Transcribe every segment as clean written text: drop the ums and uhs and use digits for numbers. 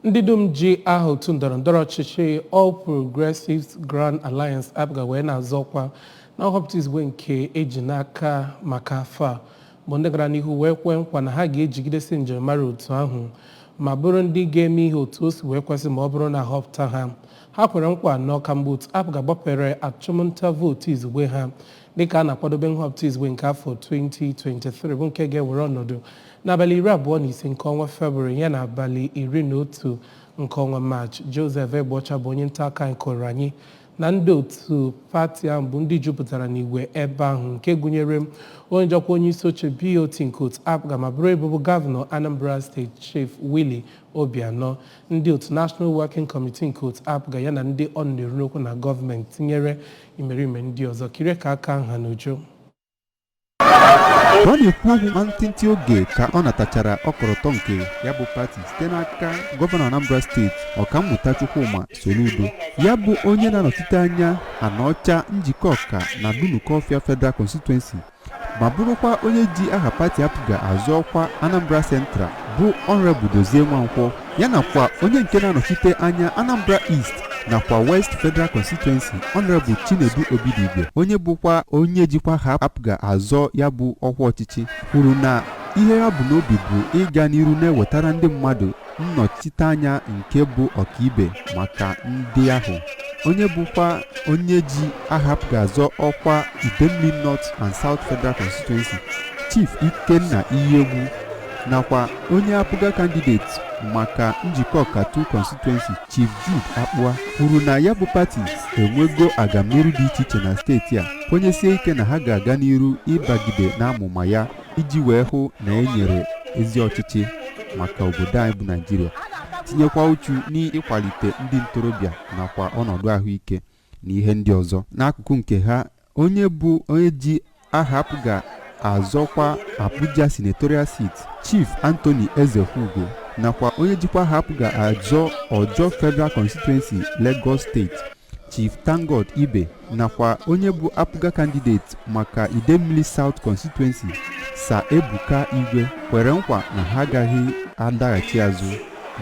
ndị dum ji aha otu ndọrọndọrọ ọchịchị All Progressives Grand Alliance APGA wee na-azọkwa na nhọpụta izugbe nke eji n'aka maka afọ a bụ ndị gara n'ihu wee kwee nkwa na ha ga-ejigidesi njirimara otu ahụ ma bụrụ ndị ga-eme ihe otu o si wee kwesị ma ọ bụrụ na ahọpụta ha. Ha kwere nkwa anọ ka mgbe otu APGA gbapere achụmnta vootu izugbe ha dịka a na-akwadobe nhọpụta izugbe nke afọ 2023 bụ nke ga-ewere ọnọdụ n'abalị 25 nke ọnwa Febụwarị ya na abalị 11 nke ọnwa Maachị. Joseph Egbocha bụ onye nta aka anyị kọrọ anyị na ndị otu pati ahụ bụ ndị jupụtara n'igwe ebe ahụ nke gụnyere onye njikwa onye isi oche BOT nke otu APGA ma bụrụ ebubo gọvanọ Anambra State Chief Willie Obianọ, ndị otu National Working Committee nke otu APGA ya na ndị ọ na-eru n'okwu na gọọmenti tinyere imerime ndị ọzọ. Kirie ka aka ha n'uju. Ọ na-ekwu okwu ntịntị oge ka ọ natachara ọkọlọtọ nke ya bụ pati site n'aka gọvanọ Anambra Steeti Ọkammụta Chukwuma Soludo, ya bụ onye na-anọchite anya Anọcha Njikọ Ọka na Dunukọfịa Federal Constituency ma bụrụkwa onye ji aha pati APGA azọ ọkwa Anambra Central bụ Honorable Dozie Nwankwọ, ya nakwa onye nke na-anọchite anya Anambra East nakwa West Federal Constituency Honorable Chinedu Obidigwe, onye bụkwa onye jikwa ha APGA azọ ya bụ ọkwa ọchịchị, kwuru na ihe ha bụ n'obi bụ ịga n'iru na-ewetara ndị mmadụ nnọchite anya nke bụ ọkaibe maka ndị ahụ. Onye bụkwa onye ji aha APGA azọ ọkwa Idemili North and South Federal Constituency Chief Ikenna Iyegwu nakwa onye APGA candidate maka Njikọ Ọka 2 Constituency Chief Jude Akpụa kwuru na ya bụ pati enwego agamniru dị iche iche na steeti a, kwenyesie ike na ha ga-aga n'iru ịbagide n'amụma ya iji wee hụ na enyere ezi ọchịchị maka obodo anyị bụ Naịjirịa, tinyekwa uchu n'ịkwalite ndị ntorobịa nakwa ọnọdụ ahụike na ihe ndị ọzọ. N'akụkụ nke ha, onye bụ onye ji aha APGA azọkwa Abuja Senatorial Seat Chief Anthony Ezehugo nakwa onye jikwa aha APGA azọ Ọjọọ Federal Constituency Lagos State Chief Tangod Ibe nakwa onye bụ APGA candidate maka Idemili South Constituency Sir Ebuka Igwe kwere nkwa na ha agaghị adaghachi azụ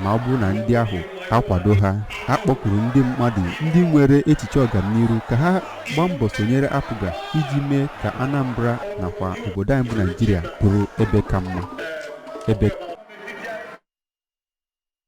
ma ọ bụrụ na ndị ahụ akwado ha. A kpọkuru ndị mmadụ ndị nwere echiche ọganiru ka ha gbaa mbọ sonyere APGA iji mee ka Anambra nakwa obodo anyị bụ Naịjirịa bụrụ ebe ka mma.